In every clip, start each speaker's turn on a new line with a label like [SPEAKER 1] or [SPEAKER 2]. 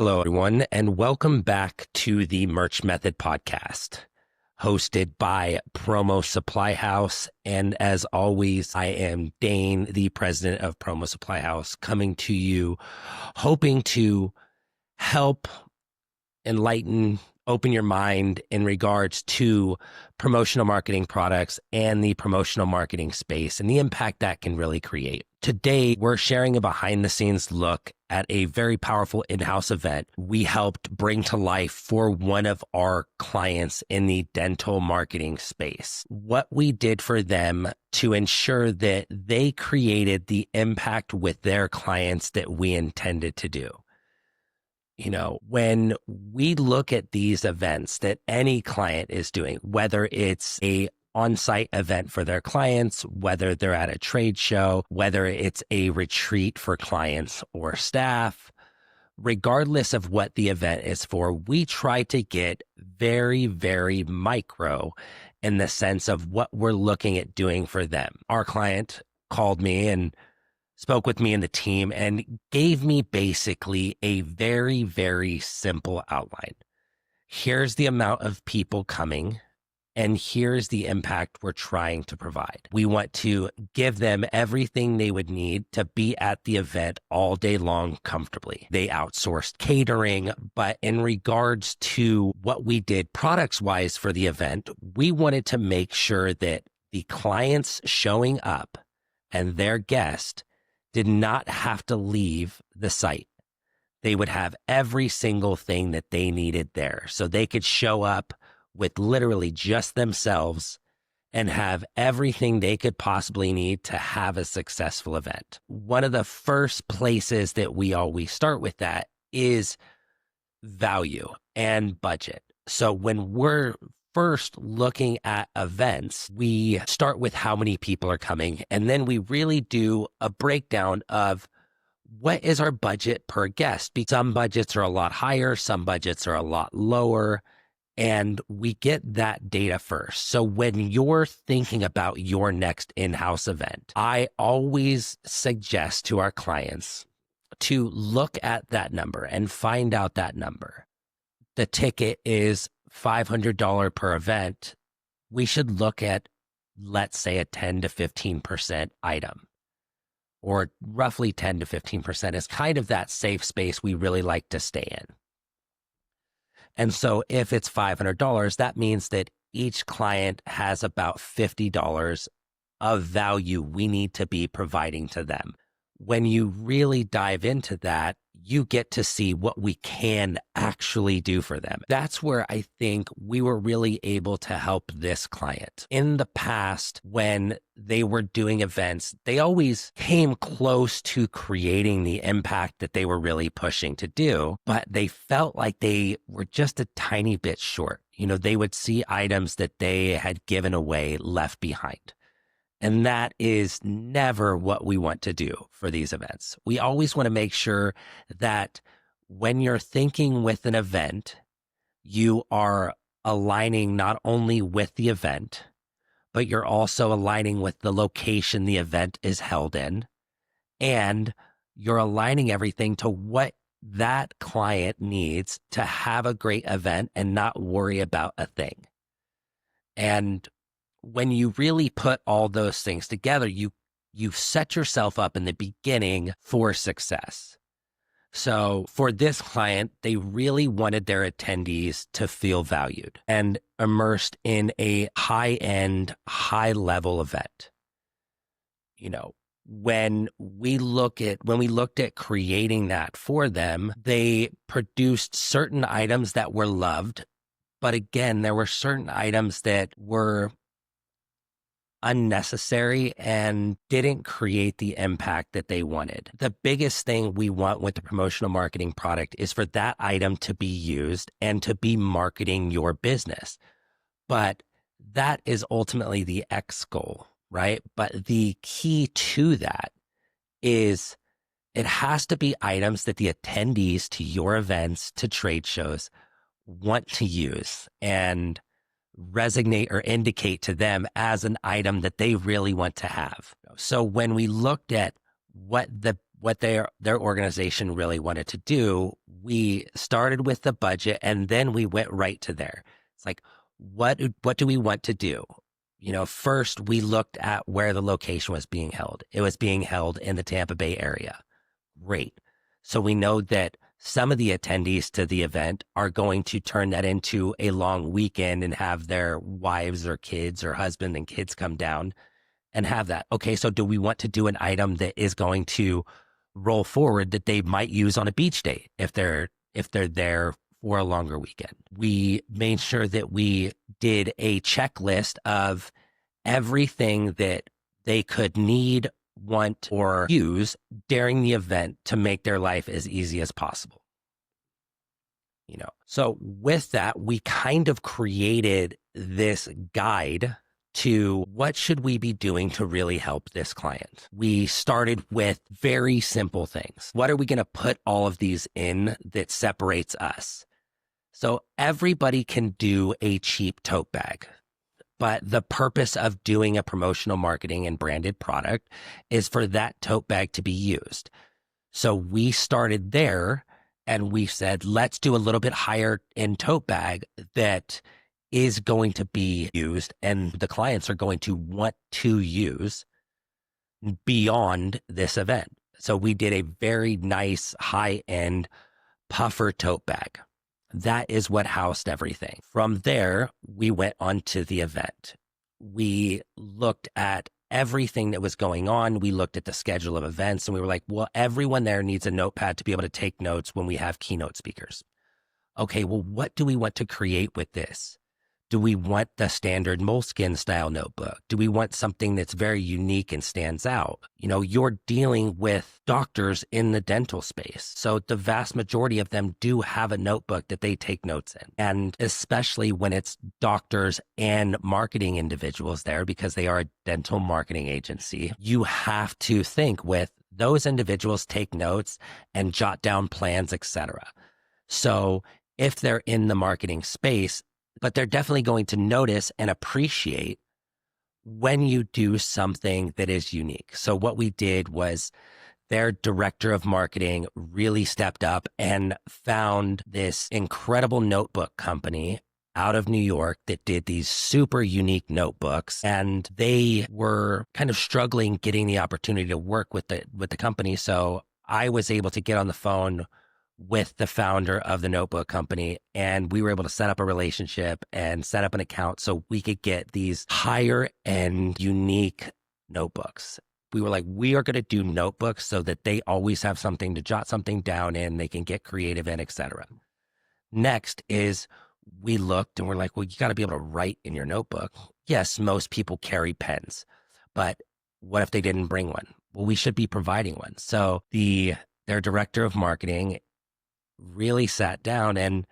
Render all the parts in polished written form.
[SPEAKER 1] Hello, everyone, and welcome back to the Merch Method podcast, hosted by Promo Supply House. And as always, I am Dane, the president of Promo Supply House, coming to you, hoping to help enlighten, open your mind in regards to promotional marketing products and the promotional marketing space and the impact that can really create. Today, we're sharing a behind the scenes look at a very powerful in-house event we helped bring to life for one of our clients in the dental marketing space. What we did for them to ensure that they created the impact with their clients that we intended to do. You know, when we look at these events that any client is doing, whether it's a on-site event for their clients, whether they're at a trade show, whether it's a retreat for clients or staff, regardless of what the event is for, we try to get very, very micro in the sense of what we're looking at doing for them. Our client called me and spoke with me and the team and gave me basically a very, very simple outline. Here's the amount of people coming, and here's the impact we're trying to provide. We want to give them everything they would need to be at the event all day long comfortably. They outsourced catering, but in regards to what we did products-wise for the event, we wanted to make sure that the clients showing up and their guest did not have to leave the site. They would have every single thing that they needed there. So they could show up with literally just themselves and have everything they could possibly need to have a successful event. One of the first places that we always start with that is value and budget. So when we're first looking at events, we start with how many people are coming, and then we really do a breakdown of what is our budget per guest. Some budgets are a lot higher, some budgets are a lot lower, and we get that data first. So when you're thinking about your next in-house event, I always suggest to our clients to look at that number and find out that number. The ticket is $500 per event. We should look at, let's say, a 10 to 15% item, or roughly 10 to 15% is kind of that safe space we really like to stay in. And so if it's $500, that means that each client has about $50 of value we need to be providing to them. When you really dive into that, you get to see what we can actually do for them. That's where I think we were really able to help this client. In the past, when they were doing events, they always came close to creating the impact that they were really pushing to do, but they felt like they were just a tiny bit short. You know, they would see items that they had given away left behind. And that is never what we want to do for these events. We always want to make sure that when you're thinking with an event, you are aligning not only with the event, but you're also aligning with the location the event is held in, and you're aligning everything to what that client needs to have a great event and not worry about a thing. And when you really put all those things together, you've set yourself up in the beginning for success. So for this client, they really wanted their attendees to feel valued and immersed in a high-end, high-level event. You know, when we looked at creating that for them, they produced certain items that were loved. But again, there were certain items that were unnecessary and didn't create the impact that they wanted. The biggest thing we want with the promotional marketing product is for that item to be used and to be marketing your business. But that is ultimately the X goal, right? But the key to that is it has to be items that the attendees to your events, to trade shows, want to use and resonate or indicate to them as an item that they really want to have. So when we looked at what the what their organization really wanted to do, we started with the budget and then we went right to there. It's like, what do we want to do? First we looked at where the location was being held. It was being held in the Tampa Bay area. Great. So we know that some of the attendees to the event are going to turn that into a long weekend and have their wives or kids or husband and kids come down and have that. Okay, so do we want to do an item that is going to roll forward that they might use on a beach day if they're there for a longer weekend? We made sure that we did a checklist of everything that they could need, want, or use during the event to make their life as easy as possible. So with that, we kind of created this guide to what should we be doing to really help this client. We started with very simple things. What are we going to put all of these in that separates us? So everybody can do a cheap tote bag, but the purpose of doing a promotional marketing and branded product is for that tote bag to be used. So we started there and we said, let's do a little bit higher end tote bag that is going to be used and the clients are going to want to use beyond this event. So we did a very nice high end puffer tote bag. That is what housed everything. From there, we went on to the event. We looked at everything that was going on. We looked at the schedule of events and we were like, well, everyone there needs a notepad to be able to take notes when we have keynote speakers. Okay, well, what do we want to create with this? Do we want the standard moleskin style notebook? Do we want something that's very unique and stands out? You're dealing with doctors in the dental space. So the vast majority of them do have a notebook that they take notes in. And especially when it's doctors and marketing individuals there, because they are a dental marketing agency, you have to think with those individuals, take notes and jot down plans, etc. So if they're in the marketing space, but they're definitely going to notice and appreciate when you do something that is unique. So what we did was their director of marketing really stepped up and found this incredible notebook company out of New York that did these super unique notebooks. And they were kind of struggling getting the opportunity to work with the company. So I was able to get on the phone with the founder of the notebook company. And we were able to set up a relationship and set up an account so we could get these higher end unique notebooks. We were like, we are going to do notebooks so that they always have something to jot something down in, they can get creative in, etc. Next is we looked and we're like, well, you got to be able to write in your notebook. Yes, most people carry pens, but what if they didn't bring one? Well, we should be providing one. So their director of marketing really sat down and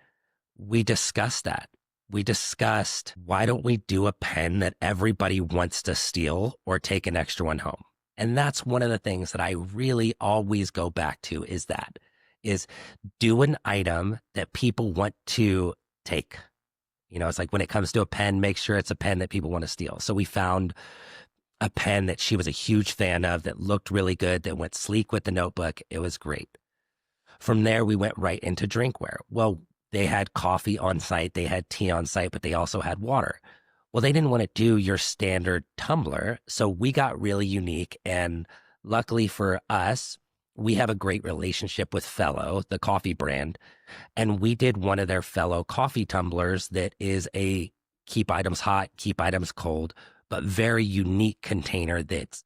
[SPEAKER 1] we discussed that. We discussed, why don't we do a pen that everybody wants to steal or take an extra one home? And that's one of the things that I really always go back to is do an item that people want to take. It's like when it comes to a pen, make sure it's a pen that people want to steal. So we found a pen that she was a huge fan of that looked really good, that went sleek with the notebook. It was great. From there, we went right into drinkware. Well, they had coffee on site, they had tea on site, but they also had water. Well, they didn't want to do your standard tumbler, so we got really unique. And luckily for us, we have a great relationship with Fellow, the coffee brand, and we did one of their Fellow coffee tumblers that is a keep items hot, keep items cold, but very unique container that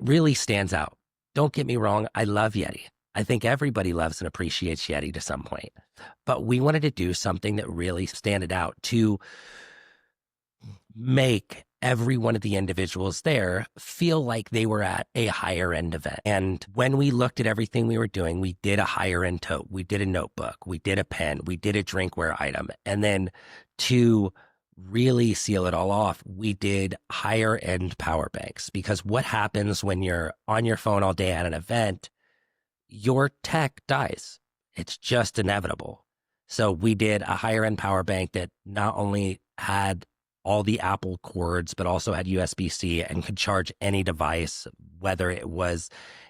[SPEAKER 1] really stands out. Don't get me wrong, I love Yeti. I think everybody loves and appreciates Yeti to some point, but we wanted to do something that really standed out to make every one of the individuals there feel like they were at a higher end event. And when we looked at everything we were doing, we did a higher end tote, we did a notebook, we did a pen, we did a drinkware item. And then to really seal it all off, we did higher end power banks, because what happens when you're on your phone all day at an event, your tech dies. It's just inevitable. So we did a higher end power bank that not only had all the Apple cords, but also had USB-C and could charge any device, whether it was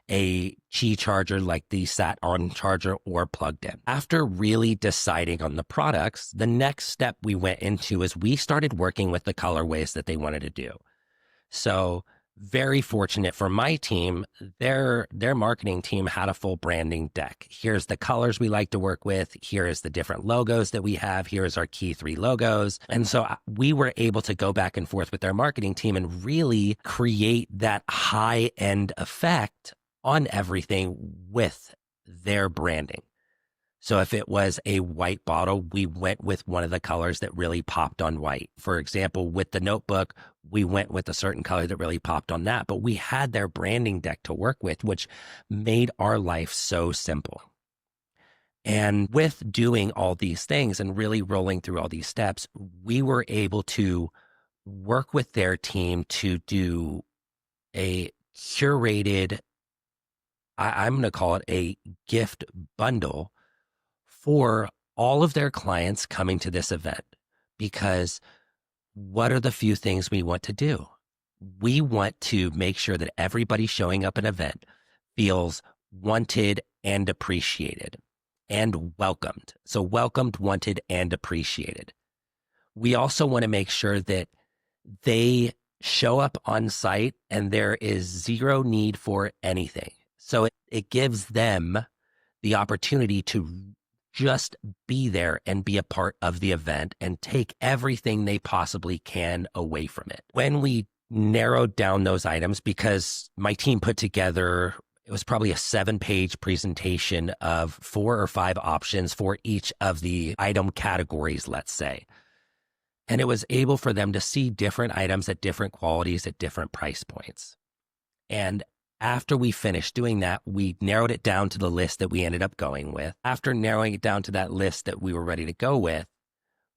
[SPEAKER 1] a Qi charger like the sat-on charger or plugged in. After really deciding on the products, the next step we went into is we started working with the colorways that they wanted to do. So very fortunate for my team, their marketing team had a full branding deck. Here's the colors we like to work with. Here's the different logos that we have. Here's our key 3 logos. And so we were able to go back and forth with their marketing team and really create that high-end effect on everything with their branding. So if it was a white bottle, we went with one of the colors that really popped on white. For example, with the notebook, we went with a certain color that really popped on that. But we had their branding deck to work with, which made our life so simple. And with doing all these things and really rolling through all these steps, we were able to work with their team to do a curated, I'm going to call it a gift bundle for all of their clients coming to this event. Because what are the few things we want to do? We want to make sure that everybody showing up at an event feels wanted and appreciated and welcomed. So welcomed, wanted, and appreciated. We also want to make sure that they show up on site and there is zero need for anything. So it gives them the opportunity to just be there and be a part of the event and take everything they possibly can away from it. When we narrowed down those items, because my team put together, it was probably a 7-page presentation of 4 or 5 options for each of the item categories, let's say. And it was able for them to see different items at different qualities at different price points. And after we finished doing that, we narrowed it down to the list that we ended up going with. After narrowing it down to that list that we were ready to go with,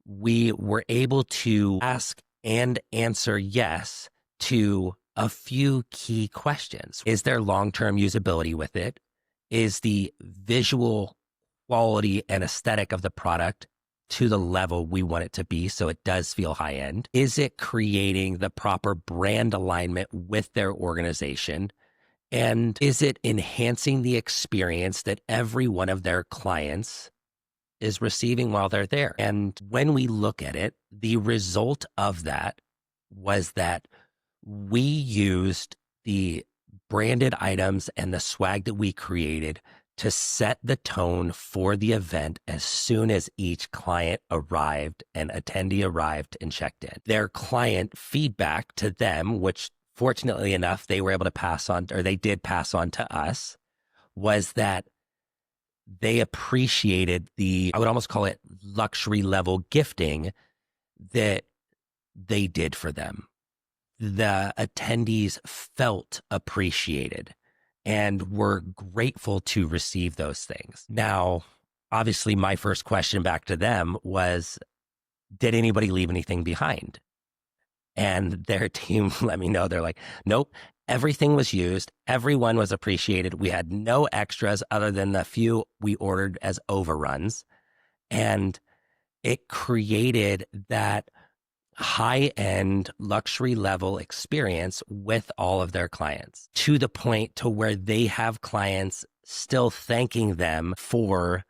[SPEAKER 1] we were able to ask and answer yes to a few key questions. Is there long-term usability with it? Is the visual quality and aesthetic of the product to the level we want it to be so it does feel high-end? Is it creating the proper brand alignment with their organization? And is it enhancing the experience that every one of their clients is receiving while they're there? And when we look at it, the result of that was that we used the branded items and the swag that we created to set the tone for the event as soon as each client arrived and attendee arrived and checked in. Their client feedback to them, which fortunately enough, they were able to pass on, or they did pass on to us, was that they appreciated the, I would almost call it luxury level gifting that they did for them. The attendees felt appreciated and were grateful to receive those things. Now, obviously, my first question back to them was, did anybody leave anything behind? And their team let me know. They're like, nope, everything was used. Everyone was appreciated. We had no extras other than the few we ordered as overruns. And it created that high-end luxury level experience with all of their clients, to the point to where they have clients still thanking them for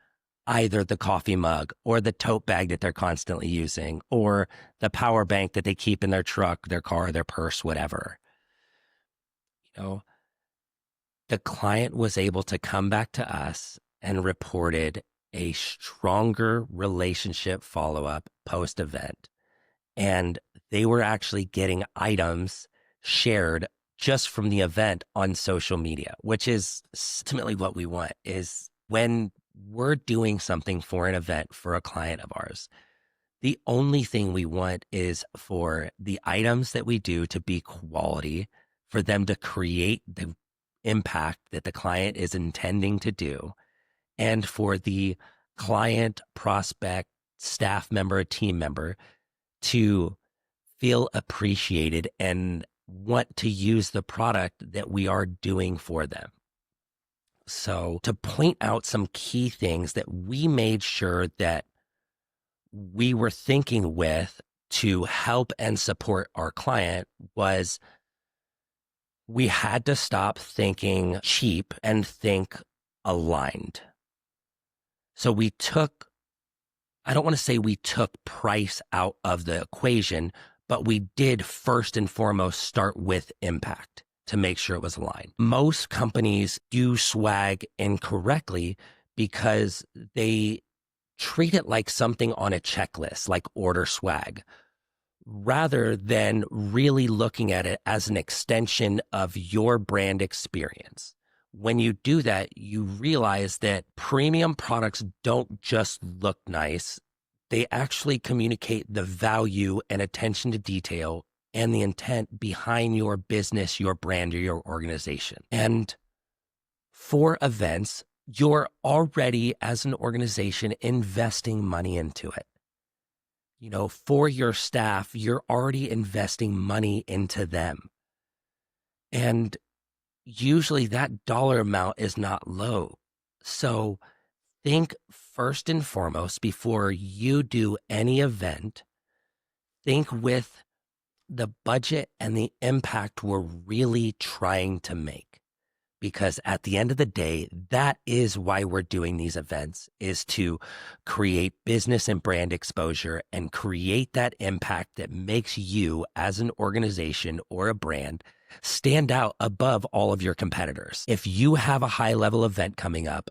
[SPEAKER 1] either the coffee mug or the tote bag that they're constantly using or the power bank that they keep in their truck, their car, their purse, whatever. You know, the client was able to come back to us and reported a stronger relationship follow-up post-event. And they were actually getting items shared just from the event on social media, which is ultimately what we want. Is when we're doing something for an event for a client of ours, the only thing we want is for the items that we do to be quality, for them to create the impact that the client is intending to do, and for the client, prospect, staff member, team member to feel appreciated and want to use the product that we are doing for them. So to point out some key things that we made sure that we were thinking with to help and support our client was we had to stop thinking cheap and think aligned. So I don't want to say we took price out of the equation, but we did first and foremost start with impact to make sure it was aligned. Most companies do swag incorrectly because they treat it like something on a checklist, like order swag, rather than really looking at it as an extension of your brand experience. When you do that, you realize that premium products don't just look nice. They actually communicate the value and attention to detail and the intent behind your business, your brand, or your organization. And for events, you're already, as an organization, investing money into it. For your staff, you're already investing money into them. And usually that dollar amount is not low. So think first and foremost, before you do any event, think with the budget and the impact we're really trying to make. Because at the end of the day, that is why we're doing these events, is to create business and brand exposure and create that impact that makes you as an organization or a brand stand out above all of your competitors. If you have a high level event coming up,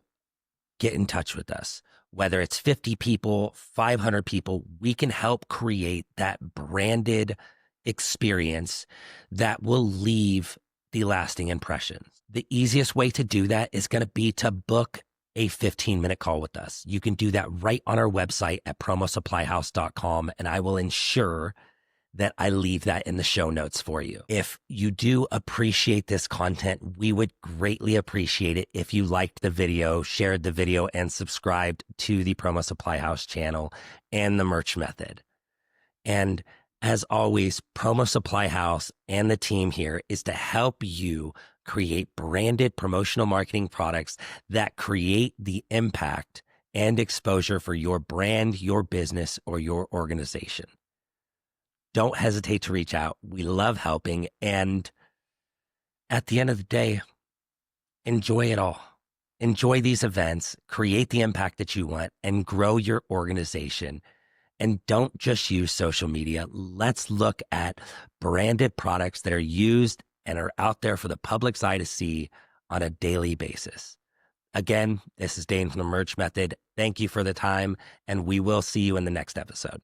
[SPEAKER 1] get in touch with us. Whether it's 50 people, 500 people, we can help create that branded experience that will leave the lasting impression. The easiest way to do that is going to be to book a 15-minute call with us. You can do that right on our website at promosupplyhouse.com, and I will ensure that I leave that in the show notes for you. If you do appreciate this content, we would greatly appreciate it if you liked the video, shared the video, and subscribed to the Promo Supply House channel and the Merch Method. And as always, Promo Supply House and the team here is to help you create branded promotional marketing products that create the impact and exposure for your brand, your business, or your organization. Don't hesitate to reach out. We love helping. And at the end of the day, enjoy it all. Enjoy these events, create the impact that you want, and grow your organization. And don't just use social media. Let's look at branded products that are used and are out there for the public's eye to see on a daily basis. Again, this is Dane from the Merch Method. Thank you for the time, and we will see you in the next episode.